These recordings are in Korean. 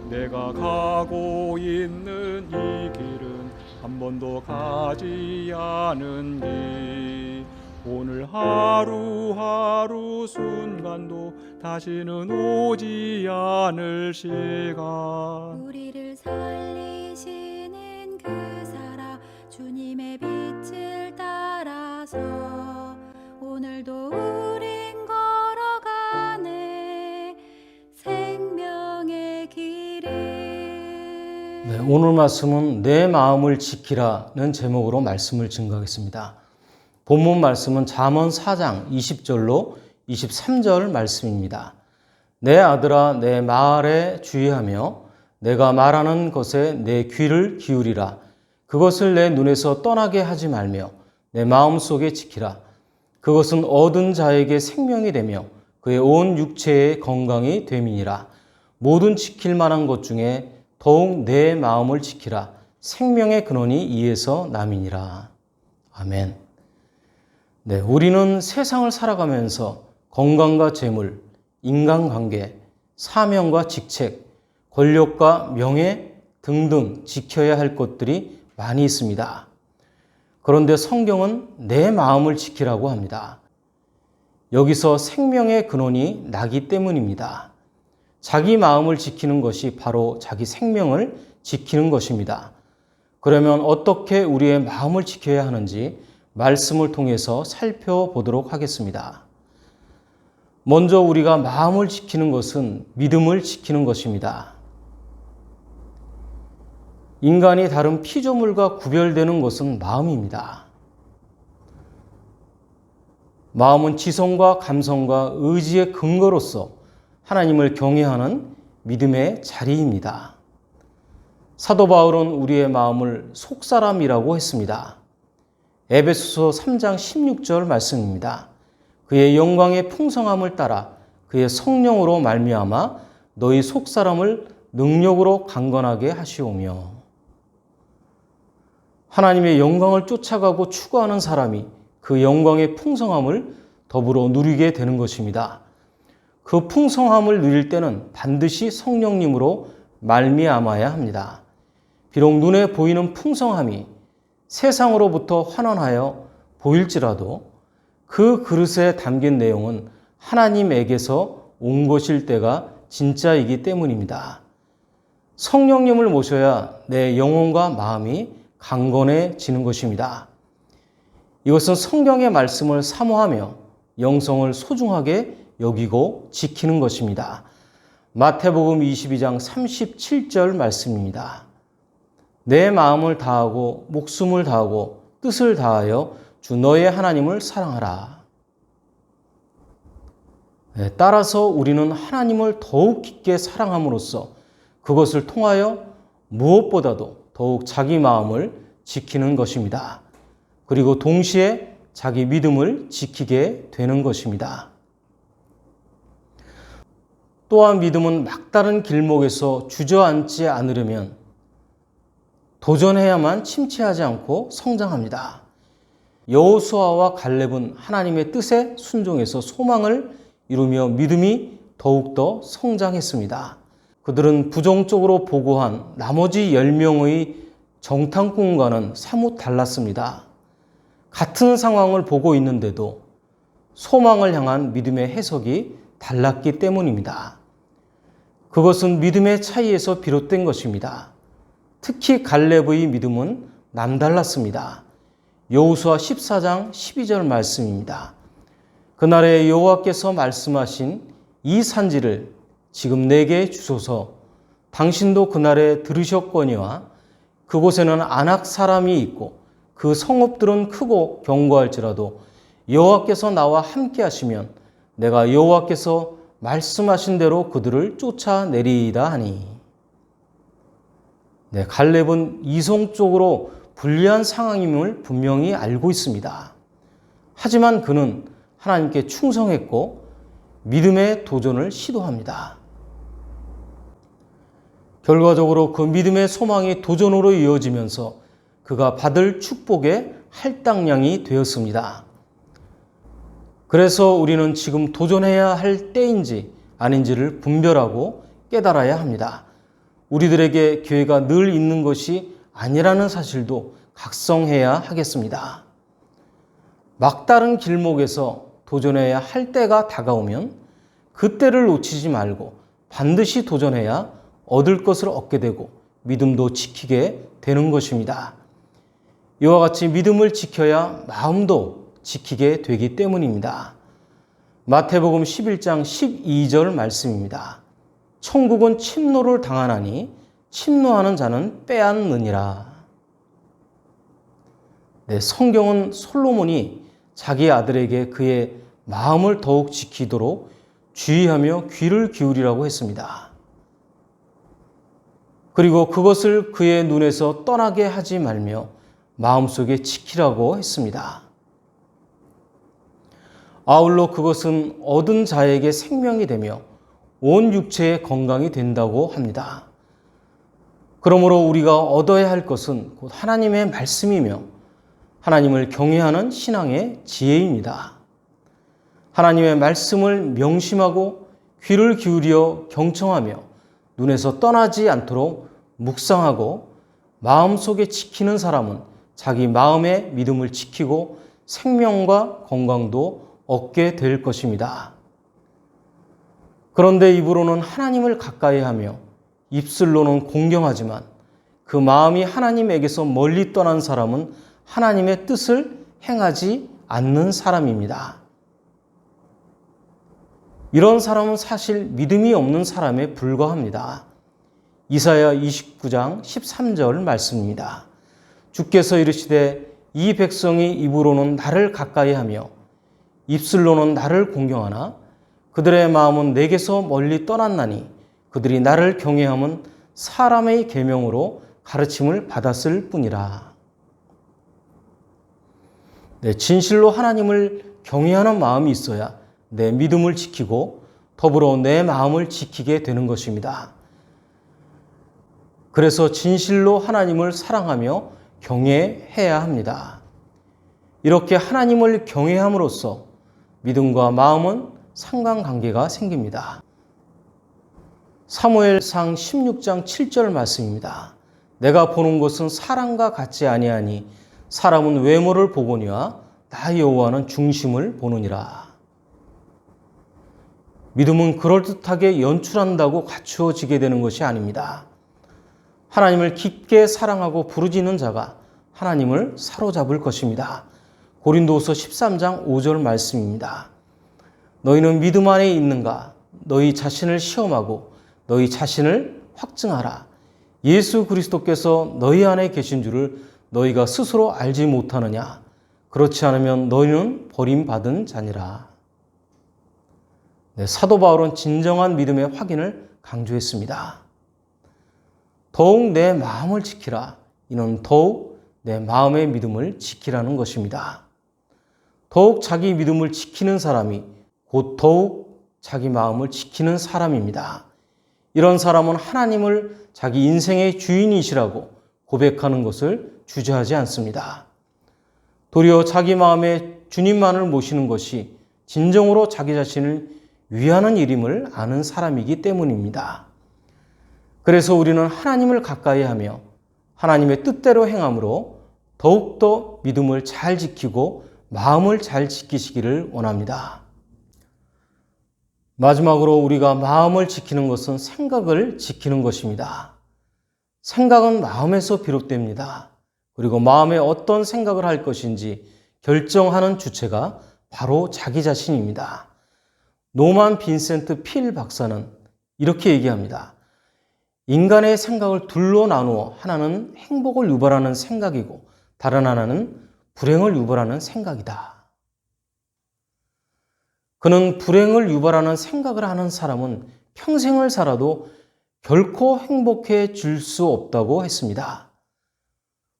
내가 가고 있는 이 길은 한 번도 가지 않은 길. 오늘 하루하루 순간도 다시는 오지 않을 시간. 우리를 살리시는 그 사랑 주님의 빛을 따라서 오늘도 우린 걸어가네 생명의 길을. 네, 오늘 말씀은 내 마음을 지키라는 제목으로 말씀을 증거하겠습니다. 본문 말씀은 잠언 4장 20절로 23절 말씀입니다. 내 아들아 내 말에 주의하며 내가 말하는 것에 내 귀를 기울이라. 그것을 내 눈에서 떠나게 하지 말며 내 마음속에 지키라. 그것은 얻은 자에게 생명이 되며 그의 온 육체의 건강이 됨이니라. 모든 지킬 만한 것 중에 더욱 내 마음을 지키라. 생명의 근원이 이에서 남이니라. 아멘. 네, 우리는 세상을 살아가면서 건강과 재물, 인간관계, 사명과 직책, 권력과 명예 등등 지켜야 할 것들이 많이 있습니다. 그런데 성경은 내 마음을 지키라고 합니다. 여기서 생명의 근원이 나기 때문입니다. 자기 마음을 지키는 것이 바로 자기 생명을 지키는 것입니다. 그러면 어떻게 우리의 마음을 지켜야 하는지 말씀을 통해서 살펴보도록 하겠습니다. 먼저 우리가 마음을 지키는 것은 믿음을 지키는 것입니다. 인간이 다른 피조물과 구별되는 것은 마음입니다. 마음은 지성과 감성과 의지의 근거로서 하나님을 경외하는 믿음의 자리입니다. 사도 바울은 우리의 마음을 속사람이라고 했습니다. 에베소서 3장 16절 말씀입니다. 그의 영광의 풍성함을 따라 그의 성령으로 말미암아 너희 속사람을 능력으로 강건하게 하시오며. 하나님의 영광을 쫓아가고 추구하는 사람이 그 영광의 풍성함을 더불어 누리게 되는 것입니다. 그 풍성함을 누릴 때는 반드시 성령님으로 말미암아야 합니다. 비록 눈에 보이는 풍성함이 세상으로부터 환원하여 보일지라도 그 그릇에 담긴 내용은 하나님에게서 온 것일 때가 진짜이기 때문입니다. 성령님을 모셔야 내 영혼과 마음이 강건해지는 것입니다. 이것은 성경의 말씀을 사모하며 영성을 소중하게 여기고 지키는 것입니다. 마태복음 22장 37절 말씀입니다. 내 마음을 다하고 목숨을 다하고 뜻을 다하여 주 너의 하나님을 사랑하라. 따라서 우리는 하나님을 더욱 깊게 사랑함으로써 그것을 통하여 무엇보다도 더욱 자기 마음을 지키는 것입니다. 그리고 동시에 자기 믿음을 지키게 되는 것입니다. 또한 믿음은 막다른 길목에서 주저앉지 않으려면 도전해야만 침체하지 않고 성장합니다. 여호수아와 갈렙은 하나님의 뜻에 순종해서 소망을 이루며 믿음이 더욱더 성장했습니다. 그들은 부정적으로 보고한 나머지 10명의 정탐꾼과는 사뭇 달랐습니다. 같은 상황을 보고 있는데도 소망을 향한 믿음의 해석이 달랐기 때문입니다. 그것은 믿음의 차이에서 비롯된 것입니다. 특히 갈렙의 믿음은 남달랐습니다. 여호수아 14장 12절 말씀입니다. 그날에 여호와께서 말씀하신 이 산지를 지금 내게 주소서. 당신도 그날에 들으셨거니와 그곳에는 아낙 사람이 있고 그 성읍들은 크고 견고할지라도 여호와께서 나와 함께 하시면 내가 여호와께서 말씀하신 대로 그들을 쫓아내리이다 하니. 갈렙은 이성적으로 불리한 상황임을 분명히 알고 있습니다. 하지만 그는 하나님께 충성했고 믿음의 도전을 시도합니다. 결과적으로 그 믿음의 소망이 도전으로 이어지면서 그가 받을 축복의 할당량이 되었습니다. 그래서 우리는 지금 도전해야 할 때인지 아닌지를 분별하고 깨달아야 합니다. 우리들에게 교회가 늘 있는 것이 아니라는 사실도 각성해야 하겠습니다. 막다른 길목에서 도전해야 할 때가 다가오면 그때를 놓치지 말고 반드시 도전해야 얻을 것을 얻게 되고 믿음도 지키게 되는 것입니다. 이와 같이 믿음을 지켜야 마음도 지키게 되기 때문입니다. 마태복음 11장 12절 말씀입니다. 천국은 침노를 당하나니 침노하는 자는 빼앗느니라. 네, 성경은 솔로몬이 자기 아들에게 그의 마음을 더욱 지키도록 주의하며 귀를 기울이라고 했습니다. 그리고 그것을 그의 눈에서 떠나게 하지 말며 마음속에 지키라고 했습니다. 아울러 그것은 얻은 자에게 생명이 되며 온 육체의 건강이 된다고 합니다. 그러므로 우리가 얻어야 할 것은 곧 하나님의 말씀이며 하나님을 경외하는 신앙의 지혜입니다. 하나님의 말씀을 명심하고 귀를 기울여 경청하며 눈에서 떠나지 않도록 묵상하고 마음속에 지키는 사람은 자기 마음의 믿음을 지키고 생명과 건강도 얻게 될 것입니다. 그런데 입으로는 하나님을 가까이 하며 입술로는 공경하지만 그 마음이 하나님에게서 멀리 떠난 사람은 하나님의 뜻을 행하지 않는 사람입니다. 이런 사람은 사실 믿음이 없는 사람에 불과합니다. 이사야 29장 13절 말씀입니다. 주께서 이르시되 이 백성이 입으로는 나를 가까이 하며 입술로는 나를 공경하나 그들의 마음은 내게서 멀리 떠났나니 그들이 나를 경외함은 사람의 계명으로 가르침을 받았을 뿐이라. 네, 진실로 하나님을 경외하는 마음이 있어야 내 믿음을 지키고 더불어 내 마음을 지키게 되는 것입니다. 그래서 진실로 하나님을 사랑하며 경외해야 합니다. 이렇게 하나님을 경외함으로써 믿음과 마음은 상관관계가 생깁니다. 사무엘상 16장 7절 말씀입니다. 내가 보는 것은 사람과 같지 아니하니 사람은 외모를 보거니와 나 여호와는 중심을 보느니라. 믿음은 그럴듯하게 연출한다고 갖추어지게 되는 것이 아닙니다. 하나님을 깊게 사랑하고 부르짖는 자가 하나님을 사로잡을 것입니다. 고린도후서 13장 5절 말씀입니다. 너희는 믿음 안에 있는가? 너희 자신을 시험하고 너희 자신을 확증하라. 예수 그리스도께서 너희 안에 계신 줄을 너희가 스스로 알지 못하느냐? 그렇지 않으면 너희는 버림받은 자니라. 네, 사도 바울은 진정한 믿음의 확인을 강조했습니다. 더욱 내 마음을 지키라. 이는 더욱 내 마음의 믿음을 지키라는 것입니다. 더욱 자기 믿음을 지키는 사람이 곧 더욱 자기 마음을 지키는 사람입니다. 이런 사람은 하나님을 자기 인생의 주인이시라고 고백하는 것을 주저하지 않습니다. 도리어 자기 마음에 주님만을 모시는 것이 진정으로 자기 자신을 위하는 일임을 아는 사람이기 때문입니다. 그래서 우리는 하나님을 가까이 하며 하나님의 뜻대로 행함으로 더욱더 믿음을 잘 지키고 마음을 잘 지키시기를 원합니다. 마지막으로 우리가 마음을 지키는 것은 생각을 지키는 것입니다. 생각은 마음에서 비롯됩니다. 그리고 마음에 어떤 생각을 할 것인지 결정하는 주체가 바로 자기 자신입니다. 노만 빈센트 필 박사는 이렇게 얘기합니다. 인간의 생각을 둘로 나누어 하나는 행복을 유발하는 생각이고 다른 하나는 불행을 유발하는 생각이다. 그는 불행을 유발하는 생각을 하는 사람은 평생을 살아도 결코 행복해질 수 없다고 했습니다.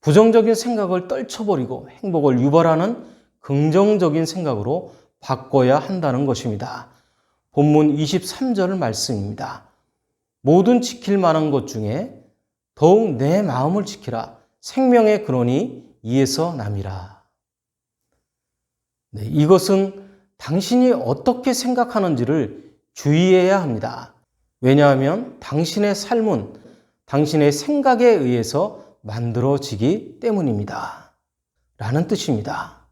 부정적인 생각을 떨쳐버리고 행복을 유발하는 긍정적인 생각으로 바꿔야 한다는 것입니다. 본문 23절 말씀입니다. 모든 지킬 만한 것 중에 더욱 내 마음을 지키라. 생명의 근원이 이에서 남이라. 네, 이것은 당신이 어떻게 생각하는지를 주의해야 합니다. 왜냐하면 당신의 삶은 당신의 생각에 의해서 만들어지기 때문입니다. 라는 뜻입니다.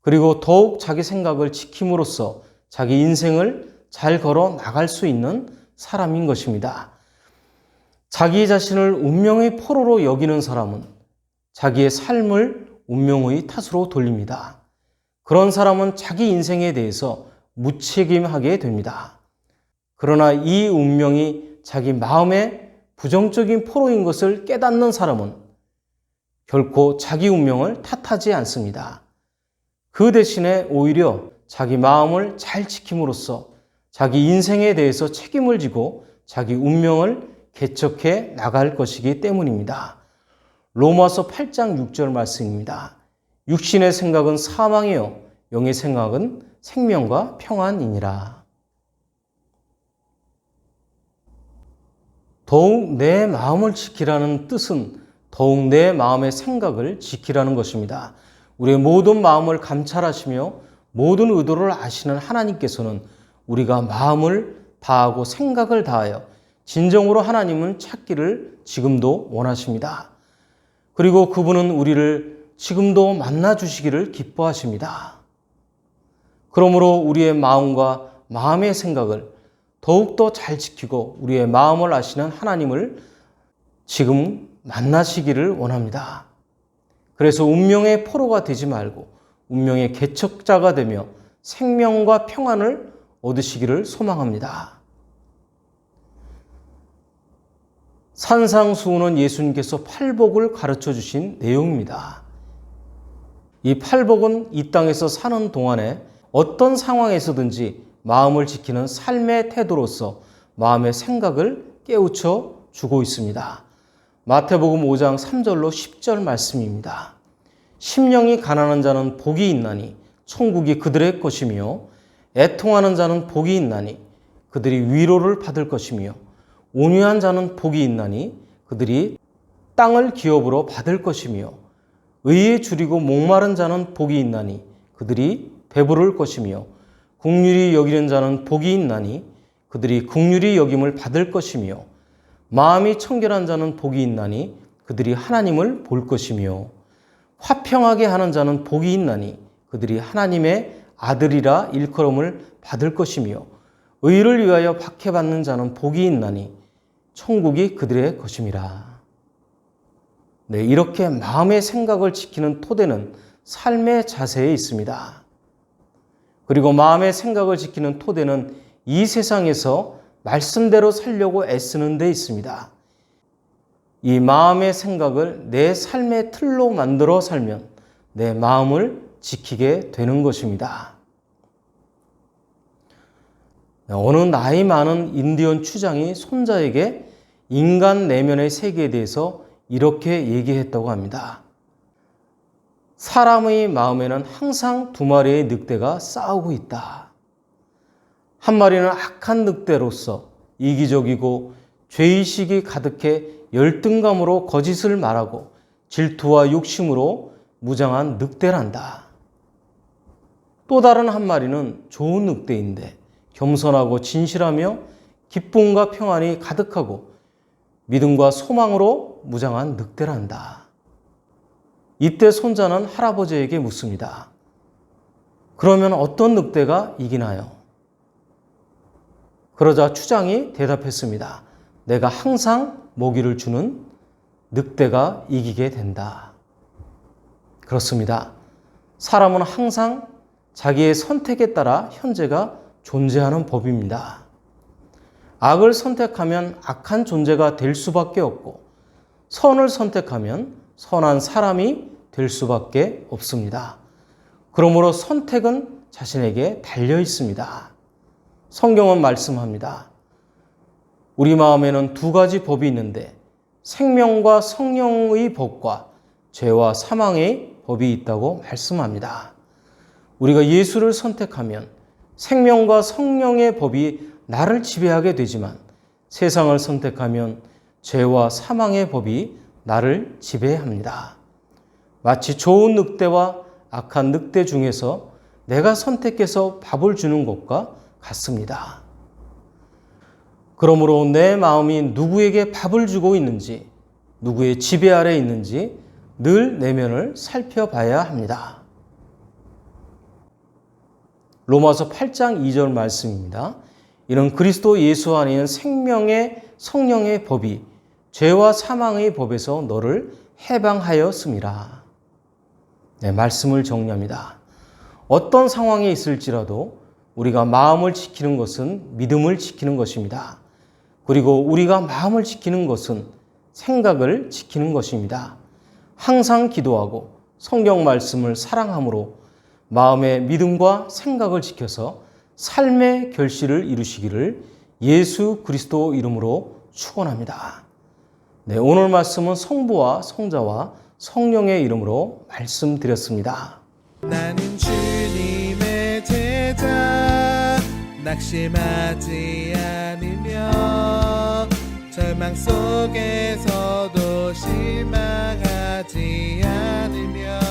그리고 더욱 자기 생각을 지킴으로써 자기 인생을 잘 걸어 나갈 수 있는 사람인 것입니다. 자기 자신을 운명의 포로로 여기는 사람은 자기의 삶을 운명의 탓으로 돌립니다. 그런 사람은 자기 인생에 대해서 무책임하게 됩니다. 그러나 이 운명이 자기 마음의 부정적인 포로인 것을 깨닫는 사람은 결코 자기 운명을 탓하지 않습니다. 그 대신에 오히려 자기 마음을 잘 지킴으로써 자기 인생에 대해서 책임을 지고 자기 운명을 개척해 나갈 것이기 때문입니다. 로마서 8장 6절 말씀입니다. 육신의 생각은 사망이요 영의 생각은 생명과 평안이니라. 더욱 내 마음을 지키라는 뜻은 더욱 내 마음의 생각을 지키라는 것입니다. 우리의 모든 마음을 감찰하시며 모든 의도를 아시는 하나님께서는 우리가 마음을 다하고 생각을 다하여 진정으로 하나님은 찾기를 지금도 원하십니다. 그리고 그분은 우리를 지금도 만나 주시기를 기뻐하십니다. 그러므로 우리의 마음과 마음의 생각을 더욱더 잘 지키고 우리의 마음을 아시는 하나님을 지금 만나시기를 원합니다. 그래서 운명의 포로가 되지 말고 운명의 개척자가 되며 생명과 평안을 얻으시기를 소망합니다. 산상수훈은 예수님께서 팔복을 가르쳐 주신 내용입니다. 이 팔복은 이 땅에서 사는 동안에 어떤 상황에서든지 마음을 지키는 삶의 태도로서 마음의 생각을 깨우쳐 주고 있습니다. 마태복음 5장 3절로 10절 말씀입니다. 심령이 가난한 자는 복이 있나니 천국이 그들의 것이며 애통하는 자는 복이 있나니 그들이 위로를 받을 것이며 온유한 자는 복이 있나니 그들이 땅을 기업으로 받을 것이며 의에 줄이고 목마른 자는 복이 있나니 그들이 배부를 것이며 긍휼히 여기는 자는 복이 있나니 그들이 긍휼히 여김을 받을 것이며 마음이 청결한 자는 복이 있나니 그들이 하나님을 볼 것이며 화평하게 하는 자는 복이 있나니 그들이 하나님의 아들이라 일컬음을 받을 것이며 의를 위하여 박해받는 자는 복이 있나니 천국이 그들의 것임이라. 네, 이렇게 마음의 생각을 지키는 토대는 삶의 자세에 있습니다. 그리고 마음의 생각을 지키는 토대는 이 세상에서 말씀대로 살려고 애쓰는 데 있습니다. 이 마음의 생각을 내 삶의 틀로 만들어 살면 내 마음을 지키게 되는 것입니다. 어느 나이 많은 인디언 추장이 손자에게 인간 내면의 세계에 대해서 이렇게 얘기했다고 합니다. 사람의 마음에는 항상 두 마리의 늑대가 싸우고 있다. 한 마리는 악한 늑대로서 이기적이고 죄의식이 가득해 열등감으로 거짓을 말하고 질투와 욕심으로 무장한 늑대란다. 또 다른 한 마리는 좋은 늑대인데 겸손하고 진실하며 기쁨과 평안이 가득하고 믿음과 소망으로 무장한 늑대란다. 이때 손자는 할아버지에게 묻습니다. 그러면 어떤 늑대가 이기나요? 그러자 추장이 대답했습니다. 내가 항상 먹이를 주는 늑대가 이기게 된다. 그렇습니다. 사람은 항상 자기의 선택에 따라 현재가 존재하는 법입니다. 악을 선택하면 악한 존재가 될 수밖에 없고 선을 선택하면 선한 사람이 될 수밖에 없습니다. 그러므로 선택은 자신에게 달려 있습니다. 성경은 말씀합니다. 우리 마음에는 두 가지 법이 있는데 생명과 성령의 법과 죄와 사망의 법이 있다고 말씀합니다. 우리가 예수를 선택하면 생명과 성령의 법이 나를 지배하게 되지만 세상을 선택하면 죄와 사망의 법이 나를 지배합니다. 마치 좋은 늑대와 악한 늑대 중에서 내가 선택해서 밥을 주는 것과 같습니다. 그러므로 내 마음이 누구에게 밥을 주고 있는지, 누구의 지배 아래 있는지 늘 내면을 살펴봐야 합니다. 로마서 8장 2절 말씀입니다. 이는 그리스도 예수 안에 있는 생명의 성령의 법이 죄와 사망의 법에서 너를 해방하였음이라. 네, 말씀을 정리합니다. 어떤 상황에 있을지라도 우리가 마음을 지키는 것은 믿음을 지키는 것입니다. 그리고 우리가 마음을 지키는 것은 생각을 지키는 것입니다. 항상 기도하고 성경 말씀을 사랑함으로 마음의 믿음과 생각을 지켜서 삶의 결실을 이루시기를 예수 그리스도 이름으로 축원합니다. 네, 오늘 말씀은 성부와 성자와 성령의 이름으로 말씀드렸습니다. 나는 주님의 제자, 낙심하지 않으며 절망 속에서도 실망하지 않으며